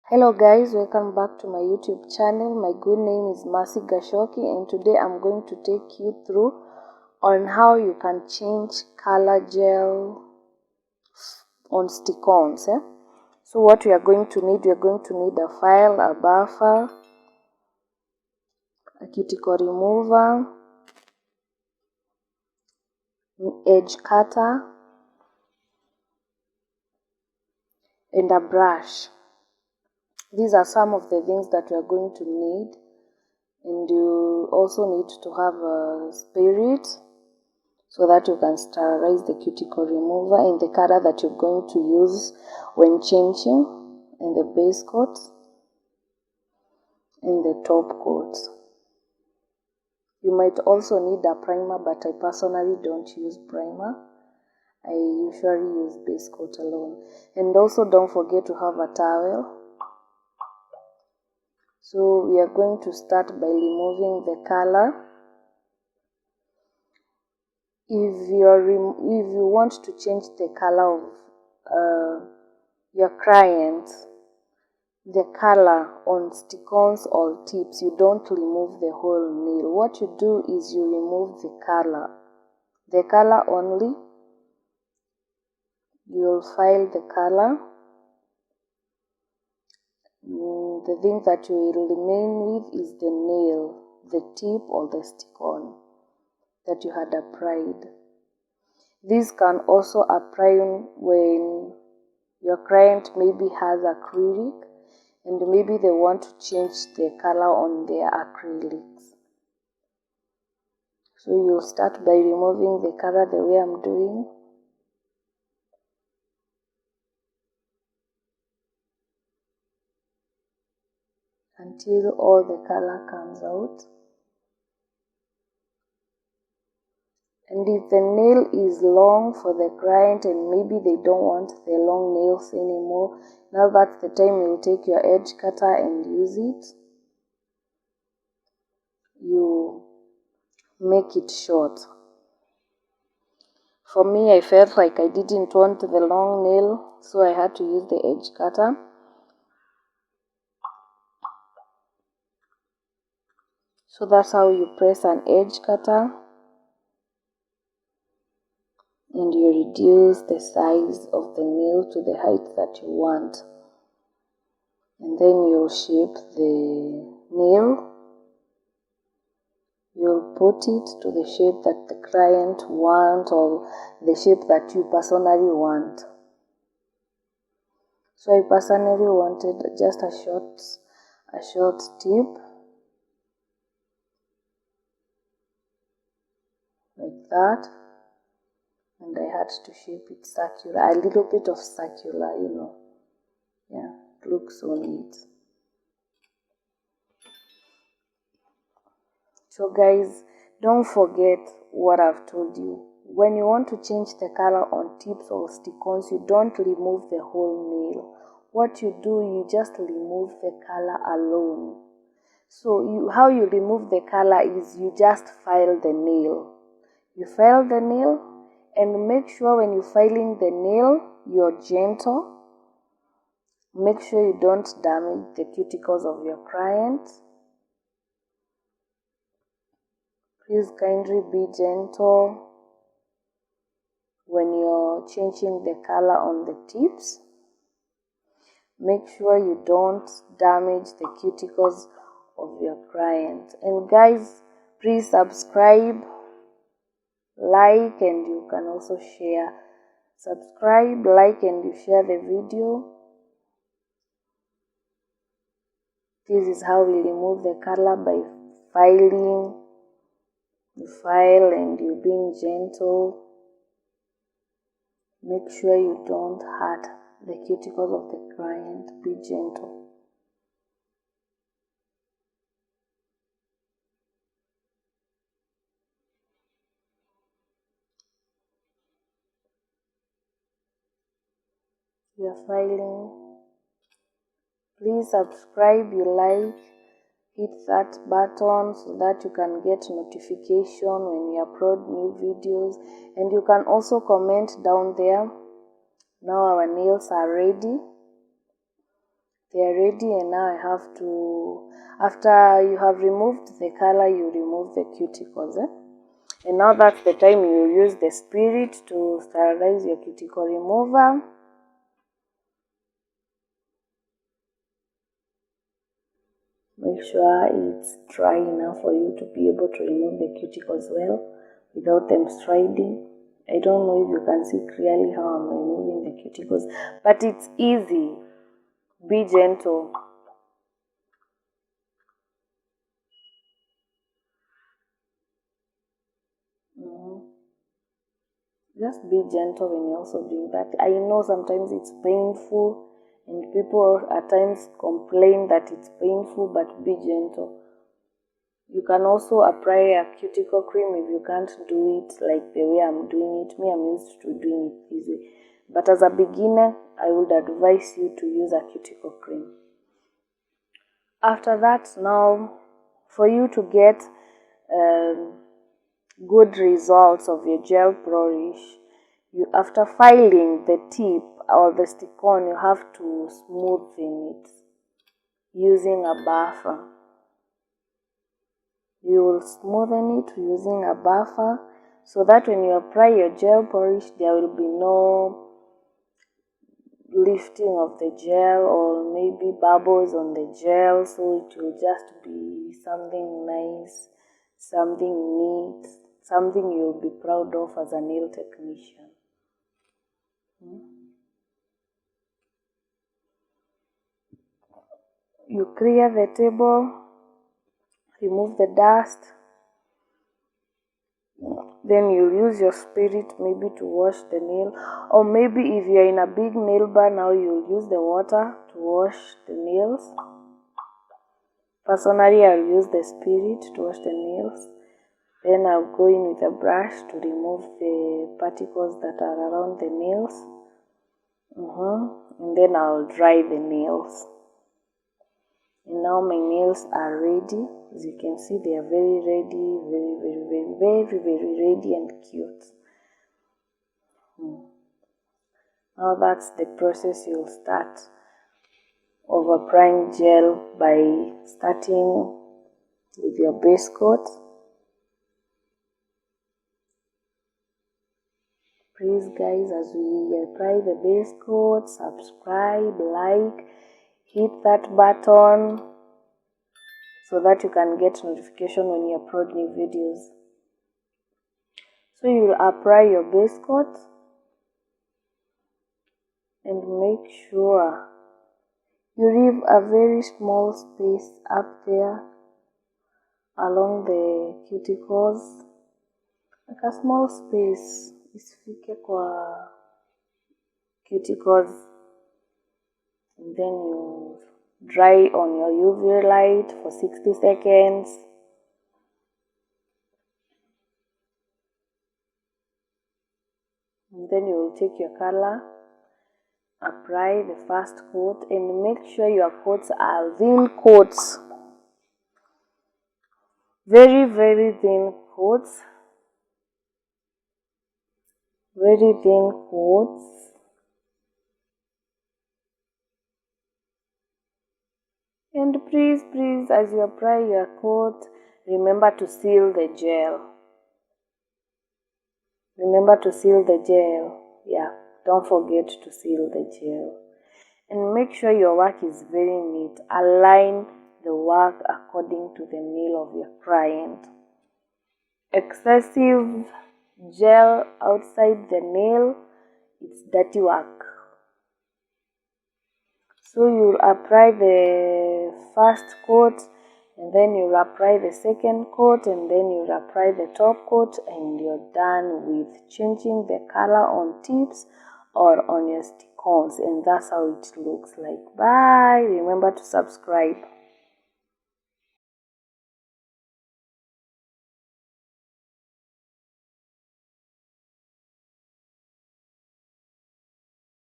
Hello guys, welcome back to my YouTube channel. My good name is Mercy Gashoki, and today I'm going to take you through on how you can change color gel on stick-ons. So what we are going to need, a file, a buffer, a cuticle remover, an edge cutter, and a brush. These are some of the things that we are going to need. And you also need to have a spirit so that you can sterilize the cuticle remover in the color that you're going to use when changing in the base coat and the top coat. You might also need a primer, but I personally don't use primer. I usually use base coat alone. And also don't forget to have a towel. So we are going to start by removing the color. If you want to change the color of your client, the color on stick-ons or tips, you don't remove the whole nail. What you do is you remove the color only. You'll file the color. The thing that you will remain with is the nail, the tip or the stick-on that you had applied. This can also apply when your client maybe has acrylic and maybe they want to change the color on their acrylics. So you'll start by removing the color the way I'm doing. Until all the color comes out. And if the nail is long for the client and maybe they don't want the long nails anymore, now that's the time you'll take your edge cutter and use it. You make it short. For me, I felt like I didn't want the long nail, so I had to use the edge cutter. So that's how you press an edge cutter. And you reduce the size of the nail to the height that you want. And then you'll shape the nail. You'll put it to the shape that the client wants or the shape that you personally want. So I personally wanted just a short tip. Like that. And I had to shape it circular, a little bit of circular, Yeah, it looks so neat. So guys, don't forget what I've told you. When you want to change the color on tips or stick-ons, you don't remove the whole nail. What you do, you just remove the color alone. So how you remove the color is you just file the nail. You file the nail. And make sure when you're filing the nail, you're gentle. Make sure you don't damage the cuticles of your client. Please kindly be gentle when you're changing the color on the tips. Make sure you don't damage the cuticles of your client. And guys, please subscribe, like, and you can also share. Subscribe, like, and you share the video. This is how we remove the color, by filing. You file and you being gentle. Make sure you don't hurt the cuticles of the client. Be gentle. You are filing. Please subscribe, you like, hit that button so that you can get notification when we upload new videos. And you can also comment down there. Now our nails are ready. They are ready, and now I have to, after you have removed the color, you remove the cuticles. And now that's the time you use the spirit to sterilize your cuticle remover. Make sure it's dry enough for you to be able to remove the cuticles well without them striding. I don't know if you can see clearly how I'm removing the cuticles, but it's easy. Be gentle. Just be gentle when you're also doing that. I know sometimes it's painful, and people at times complain that it's painful, but be gentle. You can also apply a cuticle cream if you can't do it like the way I'm doing it. Me, I'm used to doing it this way. But as a beginner, I would advise you to use a cuticle cream. After that, now, for you to get good results of your gel polish, after filing the tip or the stick-on, you have to smoothen it using a buffer. You will smoothen it using a buffer so that when you apply your gel polish, there will be no lifting of the gel or maybe bubbles on the gel. So it will just be something nice, something neat, something you'll be proud of as a nail technician. You clear the table, remove the dust, then you'll use your spirit maybe to wash the nail, or maybe if you're in a big nail bar, now you'll use the water to wash the nails. Personally, I'll use the spirit to wash the nails. Then I'll go in with a brush to remove the particles that are around the nails. And then I'll dry the nails. And now my nails are ready. As you can see, they are very ready, very ready and cute. Now that's the process you'll start of applying gel by starting with your base coat. Please guys, as we apply the base coat, subscribe, like, hit that button so that you can get notification when you upload new videos. So you will apply your base coat and make sure you leave a very small space up there along the cuticles, like a small space isifike kwa cuticles, and then you dry on your UV light for 60 seconds. And then you will take your color, apply the first coat, and make sure your coats are thin coats. Very thin coats. Very thin coats. And please, as you apply your coat, remember to seal the gel. Remember to seal the gel. Yeah, don't forget to seal the gel. And make sure your work is very neat. Align the work according to the nail of your client. Excessive gel outside the nail, it's dirty work. So you'll apply the first coat, and then you'll apply the second coat, and then you'll apply the top coat, and you're done with changing the color on tips or on your stick-ons, and that's how it looks like. Bye. Remember to subscribe.